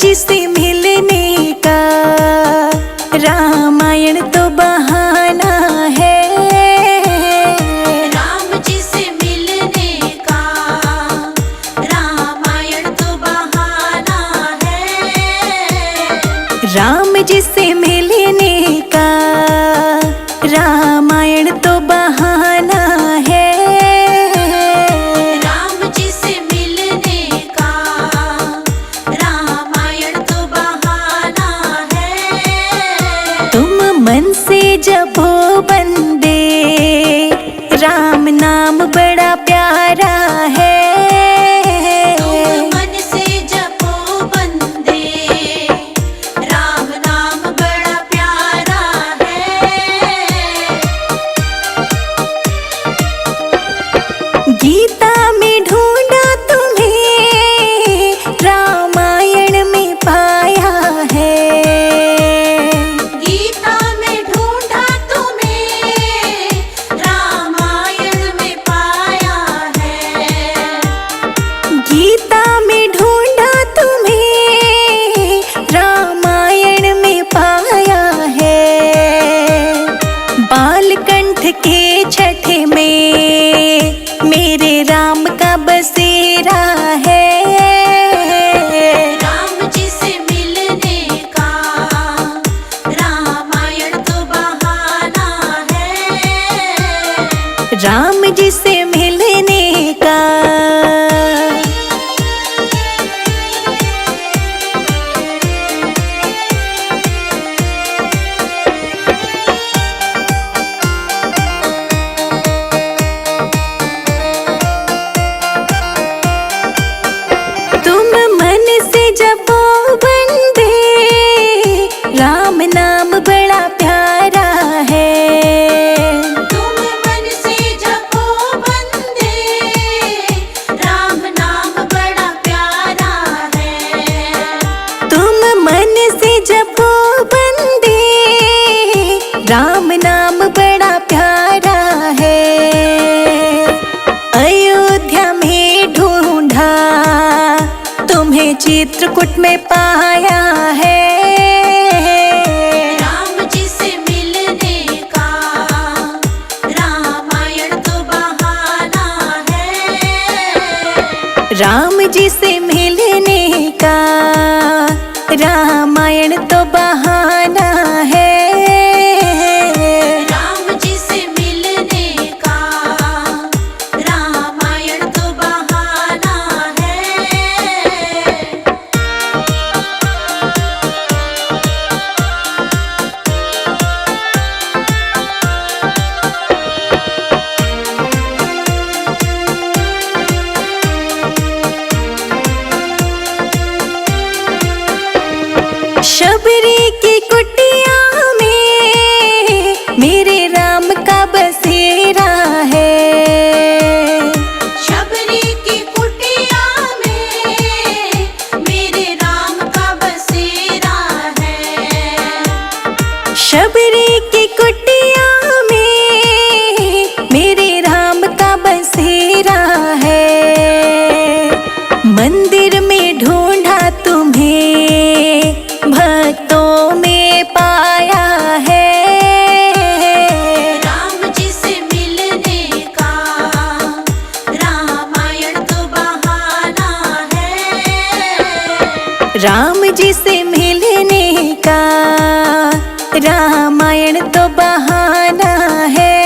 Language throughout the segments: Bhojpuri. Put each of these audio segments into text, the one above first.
जी से मिलने का रामायण तो बहाना है। राम जी से मिलने का रामायण तो बहाना है। राम जी से मिलने का रामायण तो बहाना है। राम जी से मिलने का रामायण तो बहाना है। तुम मन से जपो बंदे राम नाम बड़ा प्यारा है। तुम मन से जपो बंदे राम नाम बड़ा प्यारा है। गीता में ढूंढा तुम्हें रामायण में पाया है। गीता में ढूंढा तुम्हें रामायण में पाया है। गीता में ढूंढा तुम्हें रामायण में पाया है। बालकंठ के छठे में मेरे राम का बसेरा है। राम जी से मिलने का रामायण तो बहाना है। राम जी से मिलने का तुम मन से जपो बंदे राम नाम बड़ा प्यारा है। तुम मन से जपो बंदे राम नाम बड़ा प्यारा है। तुम मन से जपो बंदे राम नाम बड़ा प्यारा है। अयोध्या में ढूंढा तुम्हें चित्रकूट में पाया है। राम जी से मिलने का रामायण तो बहाना है। राम जी से मिलने का रामायण तो बहाना है। राम जी से मिलने का रामायण तो बहाना है। शबरी की कुटिया में मेरे राम का बसेरा है। शबरी की कुटिया में मेरे राम का बसेरा है। शबरी की कुटिया में मेरे राम का बसेरा है। मंदिर में ढूंढा तुम्हें भक्तों में पाया है। राम जी से मिलने का रामायण तो बहाना है। राम जी से मिलने का रामायण तो बहाना है।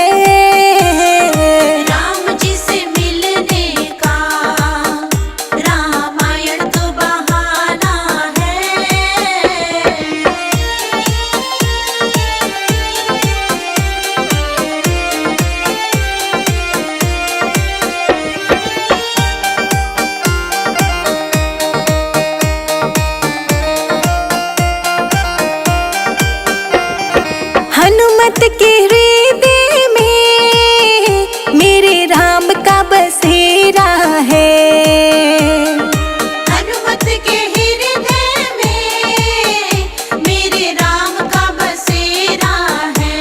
राम जी से मिलने का रामायण तो बहाना है। हनुमत के हृदय में मेरे राम का बसेरा है। हनुमत के हृदय में मेरे राम का बसेरा है।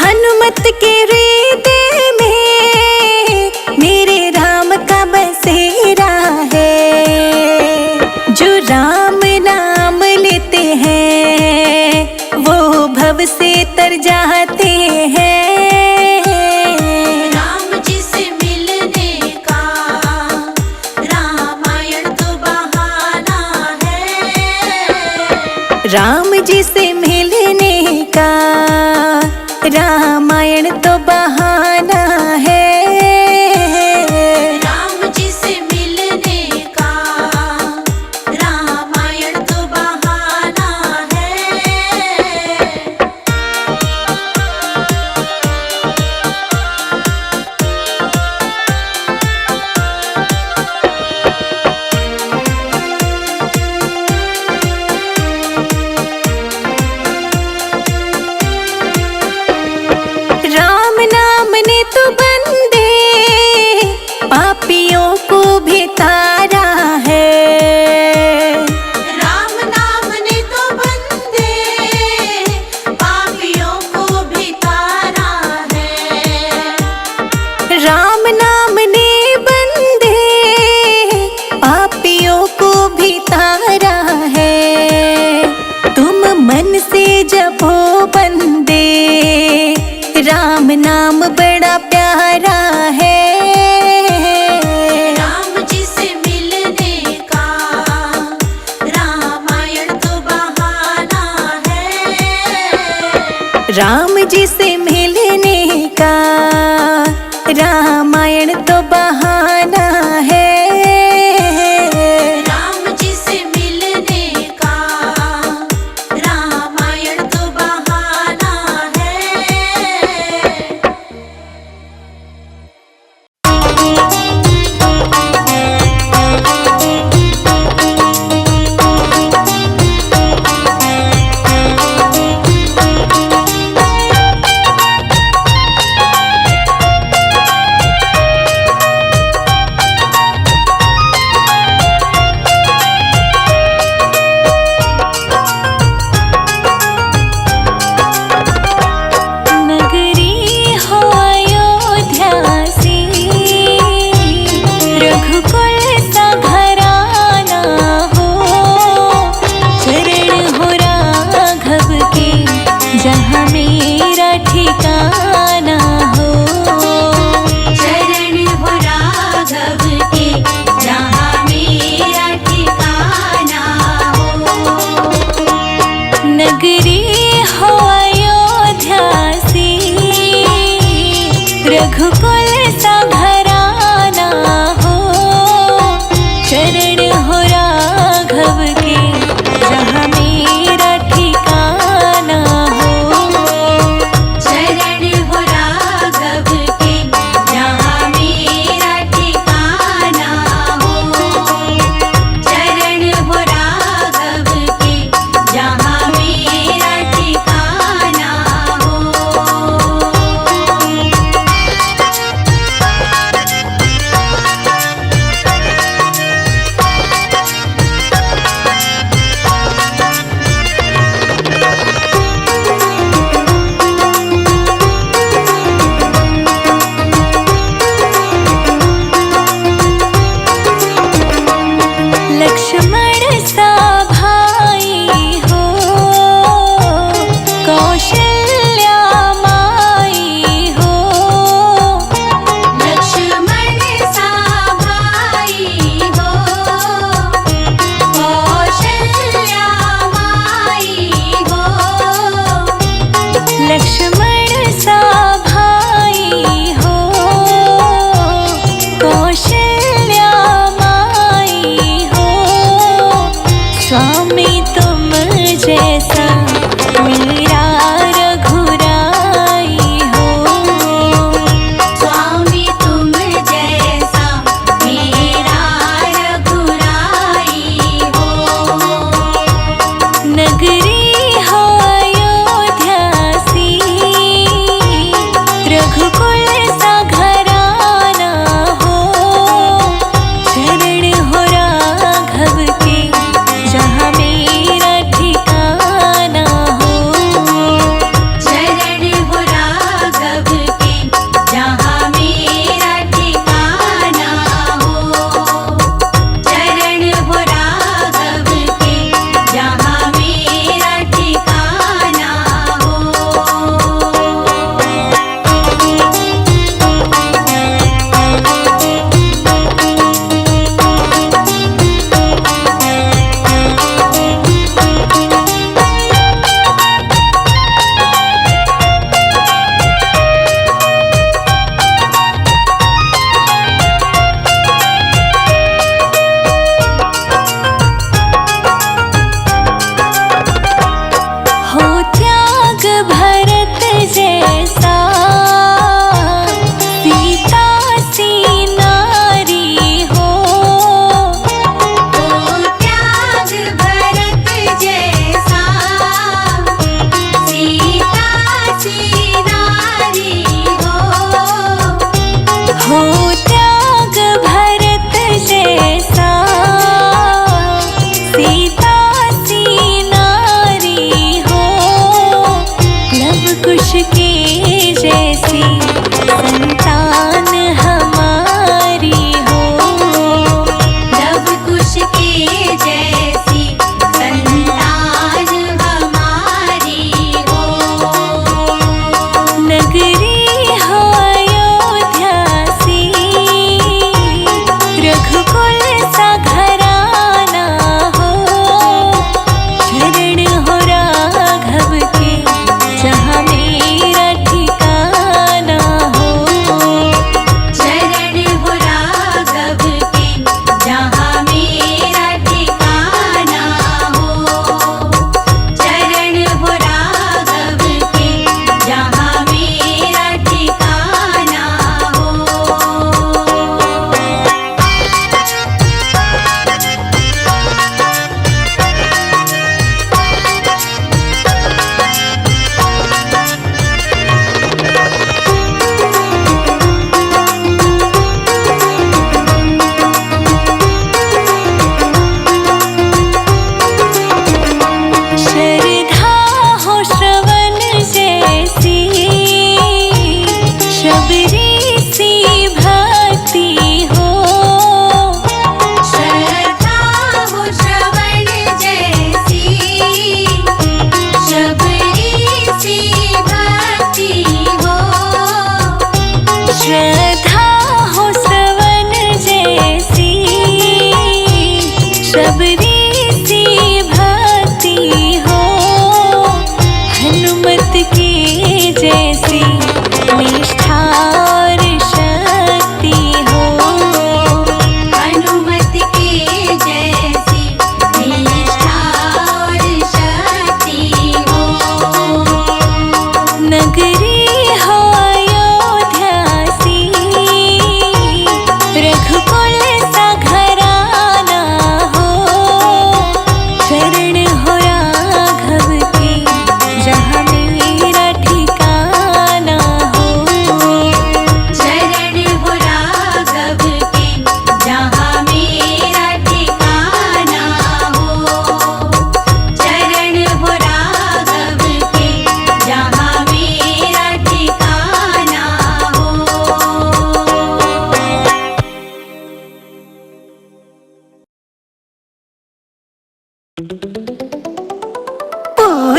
हनुमत के हृदय में मेरे राम का बसेरा है। जो जी से मिलने का रामायण तो बहाना है। राम जी से मिलने का रामायण तो बहाना है। राम नाम ने तो बंदे पापियों को भी तारा है। राम नाम ने तो बंदे पापियों को भी तारा है। राम नाम ने बंदे पापियों को भी तारा है। तुम मन से जपो बंदे राम नाम बड़ा प्यारा है। राम जी से मिलने का रामायण तो बहाना है। राम जी से मिलने का रामायण तो बहाना है। राम जी से मिलने का रामायण तो बहाना है। नगरी हो अयोध्या सी, रघुकुल सा घराना हो। चरण हो राघव के जहाँ मेरा ठिकाना हो। चरण हो राघव के जहाँ मेरा ठिकाना हो। नगरी हो अयोध्या सी, रघुकुल सा घराना हो।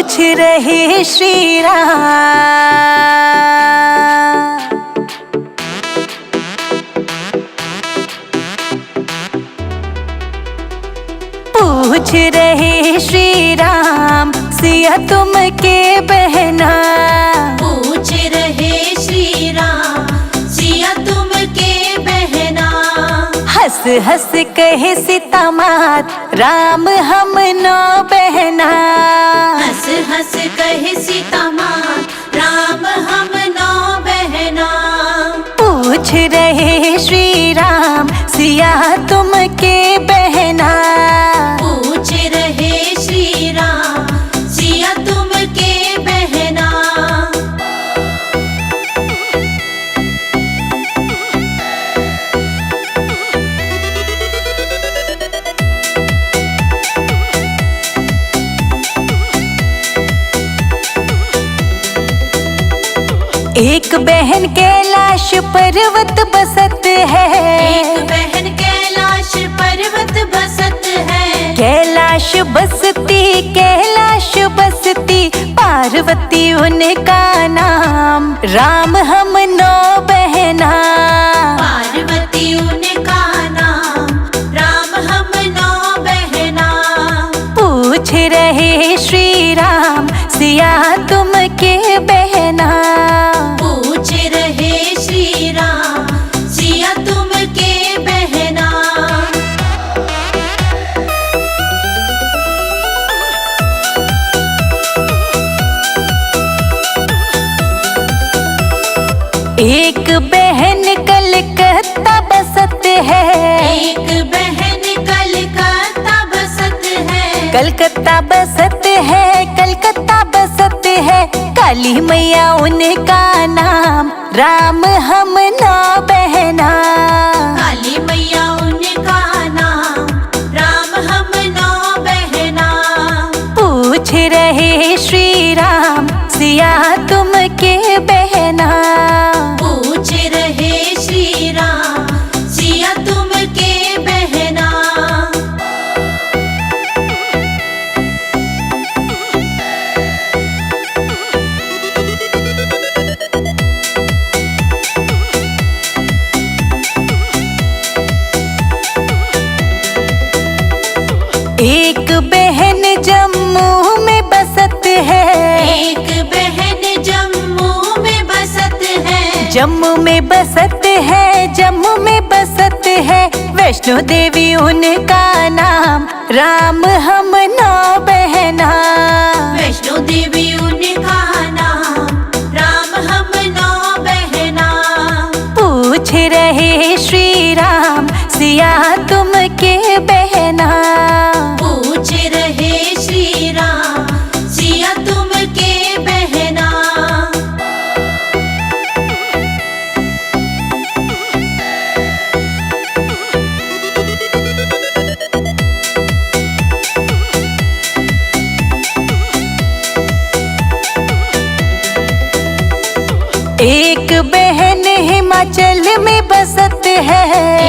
पूछ रहे श्री राम। पूछ रहे श्री राम सिया तुम के बहना। पूछ रहे श्री राम सिया तुम के बहना। हंस हंस कहे सीता मात राम हम नो बहना। हंस हंस कहे सीता माँ राम हम नौ बहना। पूछ रहे श्री राम सिया तुम के बहना। पूछ रहे श्री राम सिया तुम के बहना। एक बहन कैलाश पर्वत बसत है। एक बहन कैलाश पर्वत बसत है। कैलाश बसती पार्वती उनका नाम। राम हम नो बहना। पार्वती उनका नाम राम हम नौ बहना। पूछ रहे श्री राम सिया तुम के बहना। पूछ रहे श्री राम सिया तुम के बहना। एक बहन कलकत्ता बसत है। एक बहन कलकत्ता बसत है। कलकत्ता बसत है काली मैया उनका नाम। राम हम नो बहना। काली मैया उनका नाम राम हम नौ बहना। पूछ रहे श्री राम सिया तुम के बहना। पूछ रहे श्री राम सिया तुम के बहना। एक बहन जम्मू में बसत है। एक बहन जम्मू में बसत है। जम्मू में बसत है वैष्णो देवी उनका नाम। राम हम नो बहना। वैष्णो देवी उनका नाम राम हम नौ बहना। पूछ रहे श्री राम सिया तुम के बहना। पूछ रहे श्री राम सिया तुम के बहना। एक बहन हिमाचल में बसत है।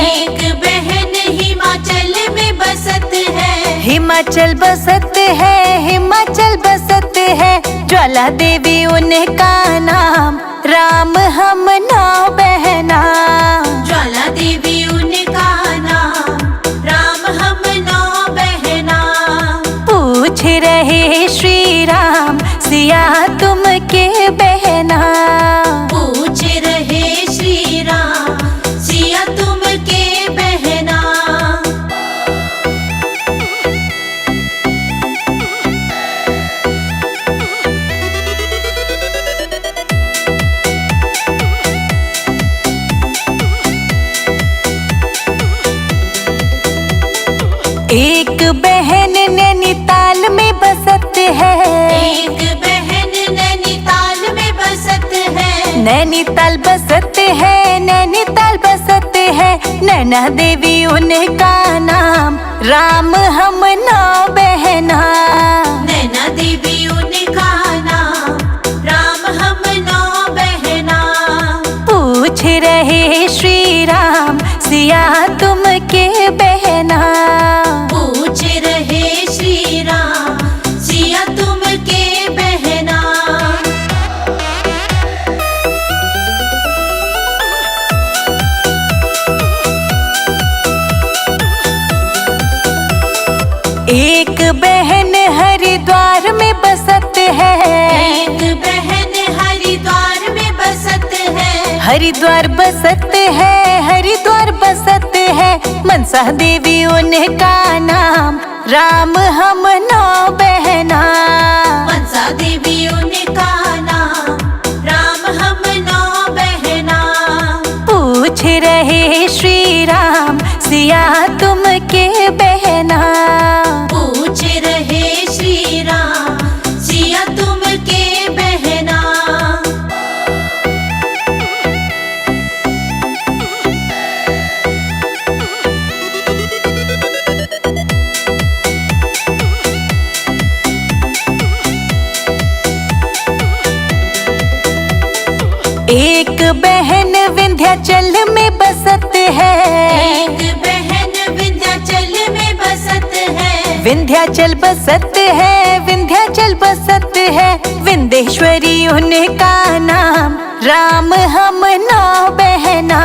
एक बहन हिमाचल में बसत है। हिमाचल बसत है ज्वाला देवी उनका नाम। राम हम नो बहना। ज्वाला देवी उनका नाम राम हम नौ बहना। पूछ रहे श्री राम सिया तुम के बहना। पूछ रहे श्री राम सिया तुम के बहना। एक बहन नैनीताल में बसत है। एक बहन नैनीताल में बसत है। नैनीताल बसत है नैना देवी उनका नाम। राम हम नो बहना। नैना देवी उनका नाम राम हम नौ बहना। पूछ रहे श्री राम सिया तुम के बहना। पूछ रहे श्री राम सिया तुम के एक बहन हरिद्वार में बसत है, एक बहन हरिद्वार में बसत है, हरिद्वार बसत है, हरिद्वार बसत है। मनसा देवी उनका नाम, राम हम नौ बहना। मनसा देवी उनका नाम, राम हम नौ बहना। पूछ रहे श्री राम सिया तुम के बहना। पूछ रहे श्री राम सिया तुम के बहना। एक बहन विंध्याचल में बसत है, एक बहन विंध्याचल में बसत है, विंध्याचल बसत है, विंध्याचल बसत है। विंध्येश्वरी उनका नाम, राम हम नौ बहना।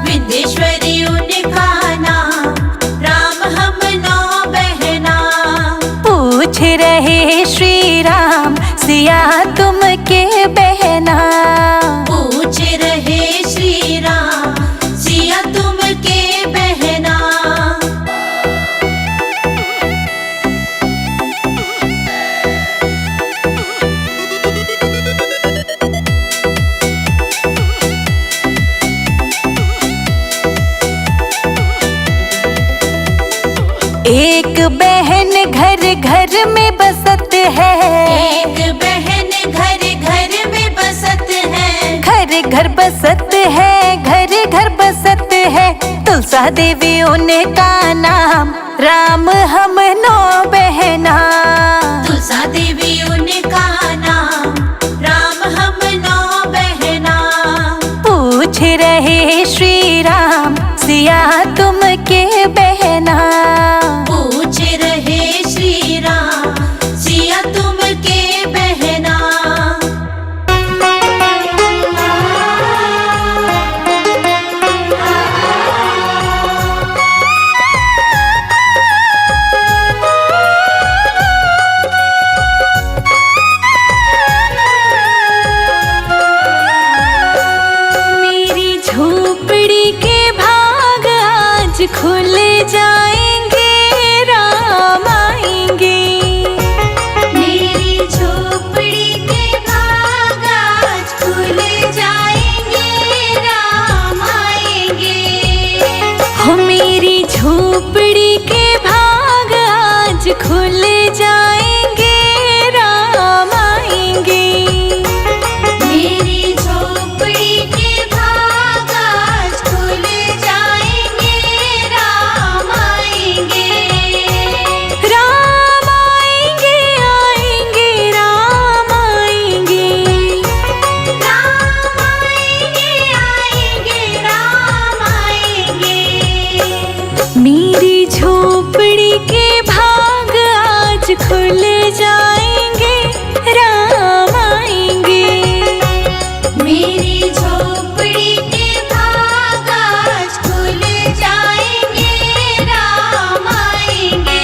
विंध्येश्वरी उनका नाम, राम हम नौ बहना। पूछ रहे श्री राम सिया तुम के बहना। पूछ रहे श्री राम सिया तुम के बहना। एक बहन घर घर में बसत है, एक बहन घर घर में बसत है, घर घर बसत है, घर घर बसत है। तुलसा देवी उनका नाम, राम हम नौ बहना। तुलसा देवी उनका नाम, राम हम नौ बहना। पूछ रहे श्री राम सिया तुम के बहना। पूछ रहे श्री राम सिया तुम के बहना। मेरी झोपड़ी के भाग आज खुल जाएंगे, राम आएंगे। मेरी झोपड़ी के भाग आज खुल जाएंगे, राम आएंगे। हो मेरी झोपड़ी के भाग आज खुल जाएंगे, राम आएंगे। मेरी झोपड़ी के भाग आज खुल जाएंगे, राम आएंगे। राम आएंगे, आएंगे, राम आएंगे। राम आएंगे, आएंगे, राम आएंगे। मेरी झोपड़ी के भाग आज खुल जाएंगे, राम आएंगे। मेरी झोपड़ी के भाग आज खुल जाएंगे, राम आएंगे।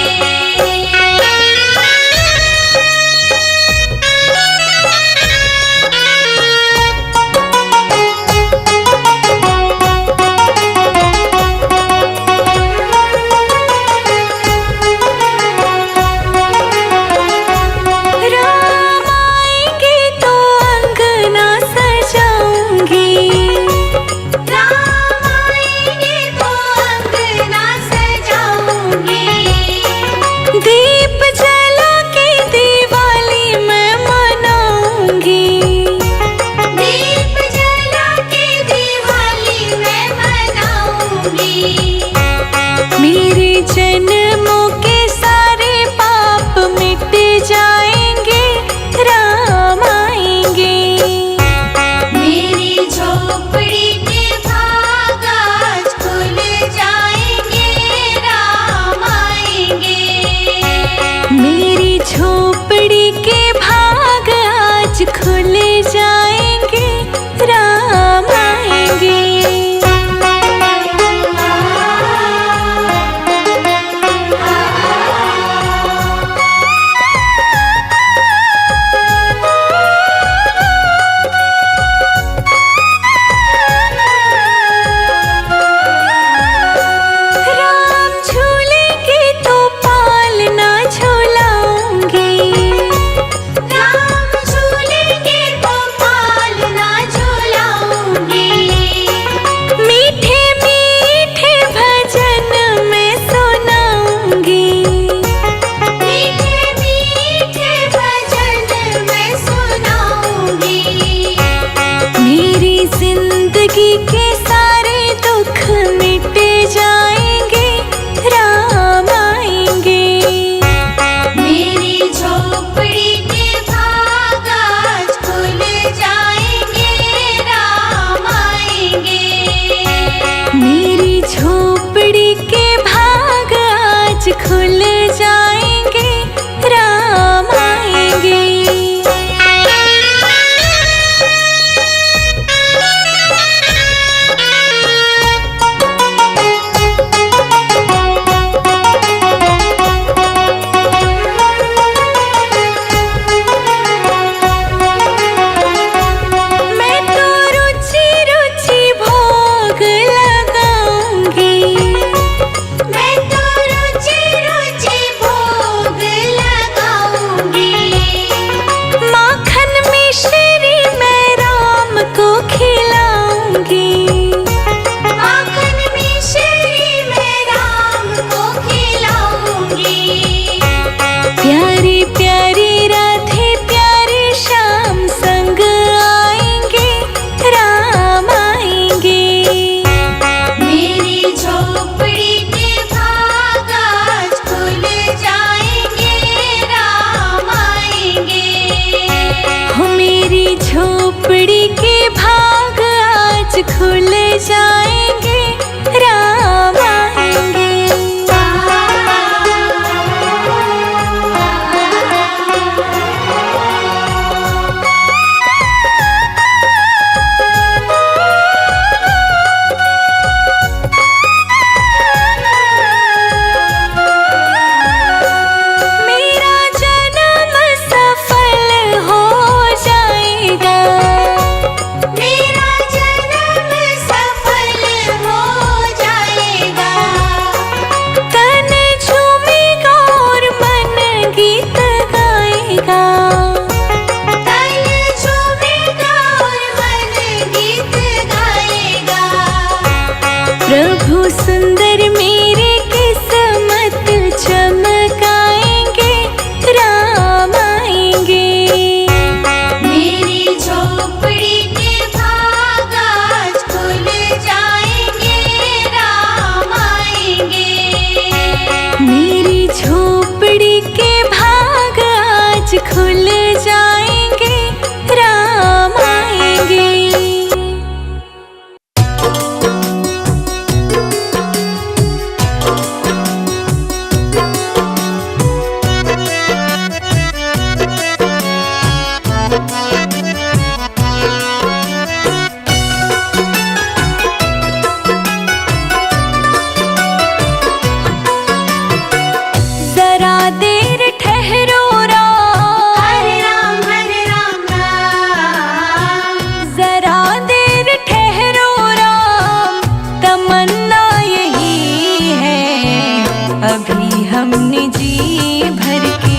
अभी हमने जी भर के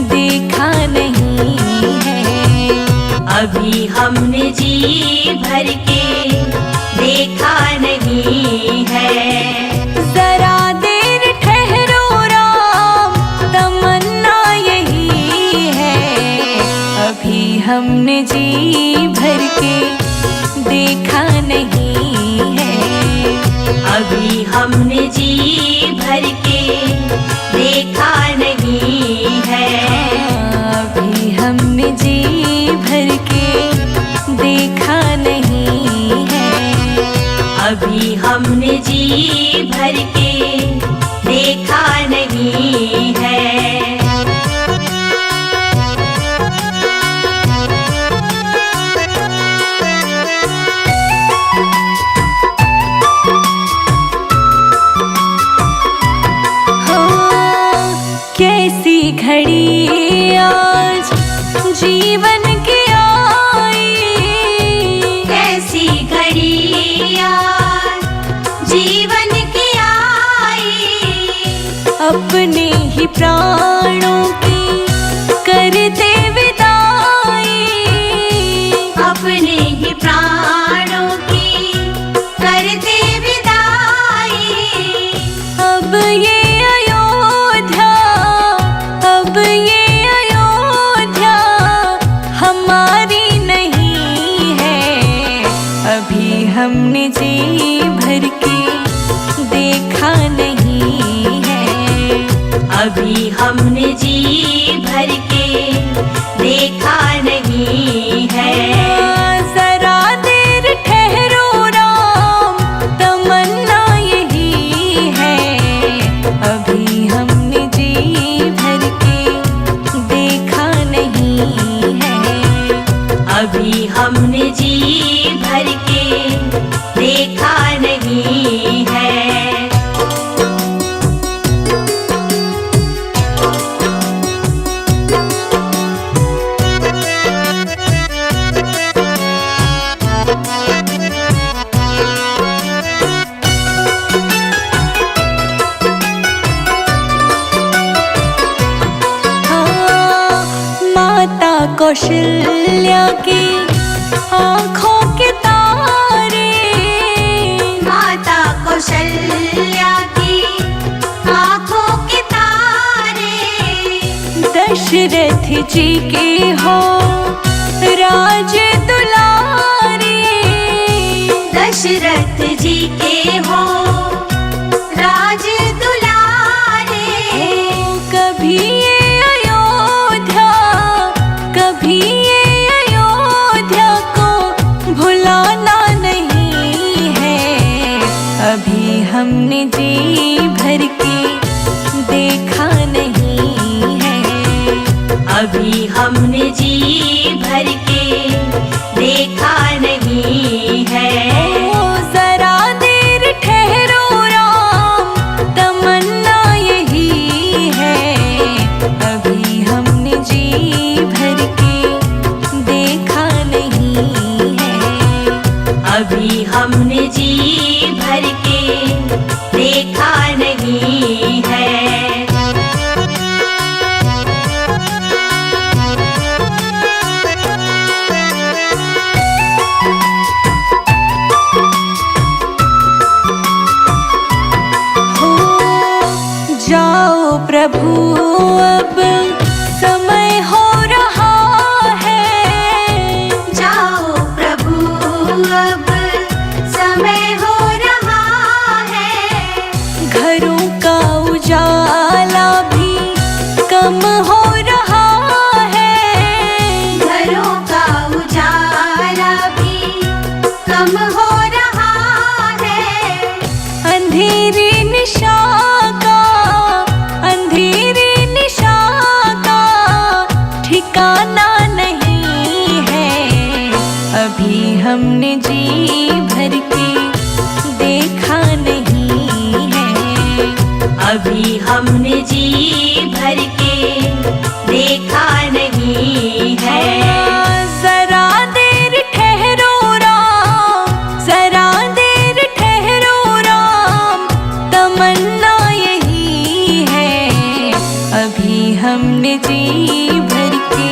देखा नहीं है। अभी हमने जी भर के देखा नहीं है। जरा देर ठहरो राम, तमन्ना यही है। अभी हमने जी भर के देखा नहीं है। अभी हमने जी भर के देखा नहीं है। अभी हमने जी भर के देखा नहीं है। अभी हमने जी भर के देखा नहीं है। कैसी घड़ी आज जीवन की आई, कैसी घड़ी आज जीवन की आई। अपने ही प्राणों की करते विदाई। अपने ही प्राणों की करते विदाई। अब ये हमने जी भर के देखा नहीं है। अभी हमने जी भर के देखा नहीं है। जरा देर ठहरो राम, तमन्ना यही है। अभी हमने जी भर के देखा नहीं है। अभी हमने जी भर के देखा नहीं है। माता कौशल्या की आँखों के तारे, माता कौशल्या की आँखों के तारे। दशरथ जी के हो राज दुलारे। दशरथ जी के हो राज दुलारे। कभी ये अयोध्या, कभी ये अयोध्या को भुलाना नहीं है। अभी हमने जी भर के देखा नहीं है। अभी हमने जी भर के देखा नहीं है। जरा देर ठहरो राम, तमन्ना यही है। अभी हमने जी भर के देखा नहीं है। अभी हमने जी भर के देखा नहीं है। जाओ प्रभु अब समय हो रहा है। जाओ प्रभु अब समय हो रहा है। घरों का उजाला भी कम हो रहा है। घरों का उजाला भी कम हो रहा है। अंधेरी निशा का, अंधेरी निशा का ठिकाना नहीं है। अभी हमने जी भर के देखा नहीं है। अभी हमने जी भर के देखा नहीं है। जरा देर ठहरो राम, जरा देर ठहरो राम, तमन्ना यही हमने जी भर के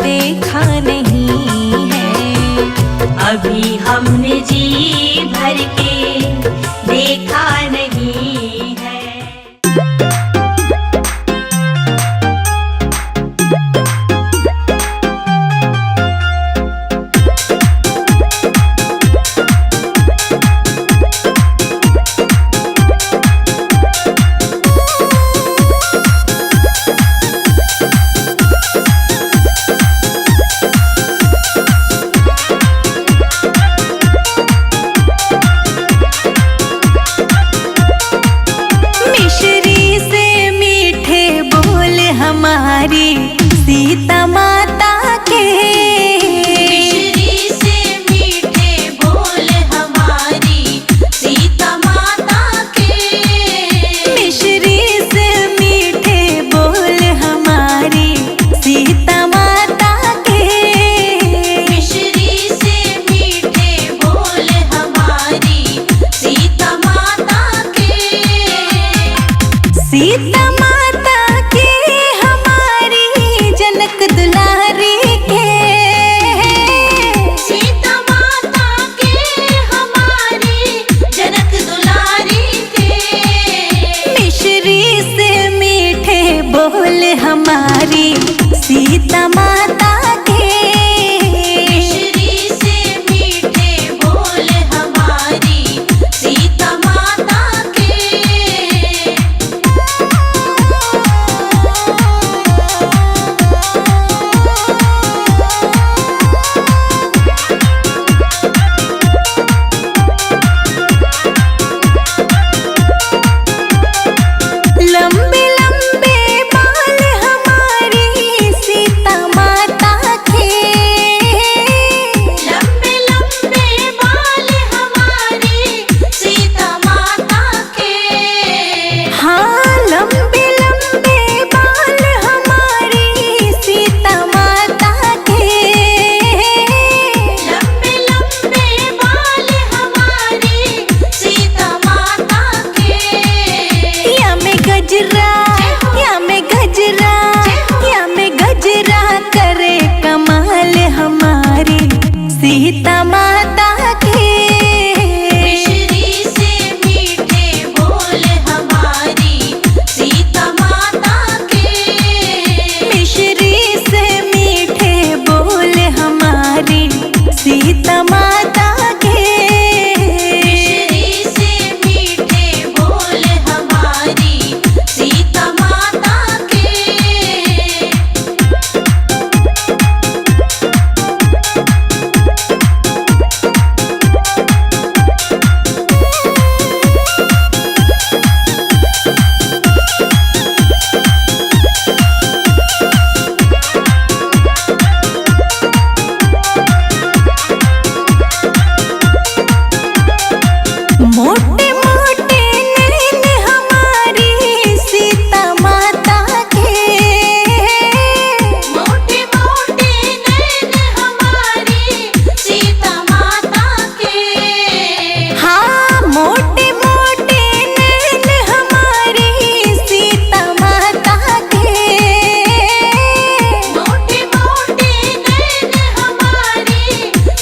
देखा नहीं है। अभी हमने जी भर के देखा नहीं है। हमारी सीता माता के मिश्री से मीठे बोल हमारी सीता माता के। मिश्री से मीठे बोल हमारी सीता माता के। मिश्री से मीठे बोल हमारी सीता माता के। सीता माता के हमारी जनक दुलारी के। सीता माता के हमारी जनक दुलारी के। मिश्री से मीठे बोल हमारी सीता माता के। मिश्री से मीठे बोल हमारी सीता माता के। लंबे लंबे बाल हमारी सीता माता के। लंबे लंबे बाल हमारी सीता माता के। हाँ, लंबे लंबे बाल हमारी सीता माता के। लंबे लंबे बाल हमारी सीता माता के। या में गजरा, या में गजरा, या में गजरा करे कमाल हमारी सीता माता के। मिश्री से मीठे बोल हमारी सीता माता के। मिश्री से मीठे बोल हमारी सीता माता के। मिश्री से मीठे बोल हमारी सीता माता के। मोटे मोटे नैन हमारी सीता माता के। मोटे मोटे नैन हमारी सीता माता के। हाँ, मोटे मोटे नैन हमारी सीता माता के। मोटे मोटे नैन हमारी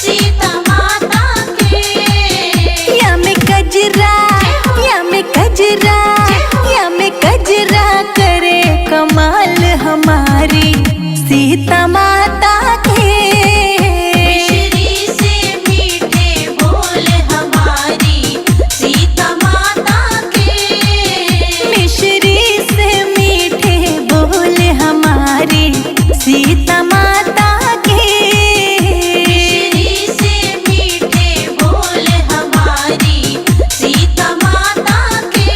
सीता माता के। या में गजरा, या में गजरा, या में गजरा करे कमाल हमारी सीता माता के। मिश्री से मीठे बोल हमारी सीता माता के। मिश्री से मीठे बोल हमारी सीता माता के। मिश्री से मीठे बोल हमारी सीता माता के।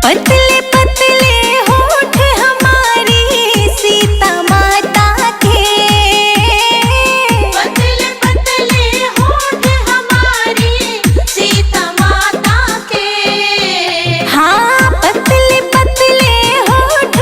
पतले पतले होठ हमारी सीता माता के। पतले पतले होठ हमारी सीता माता के। हाँ, पतले पतले होठ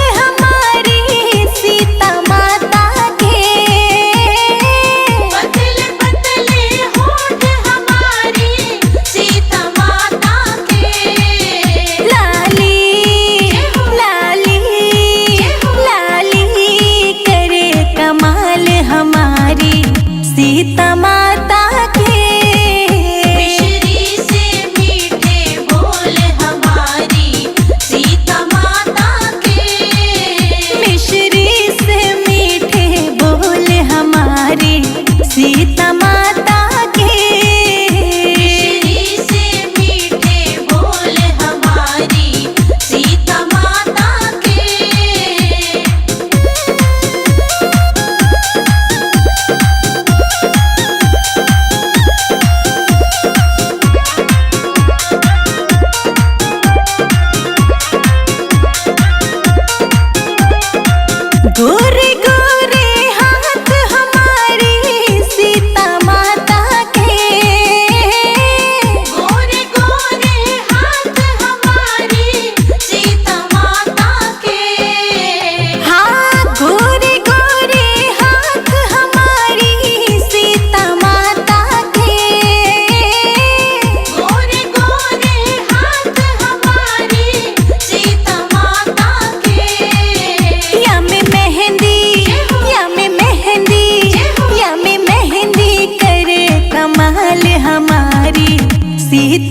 सीता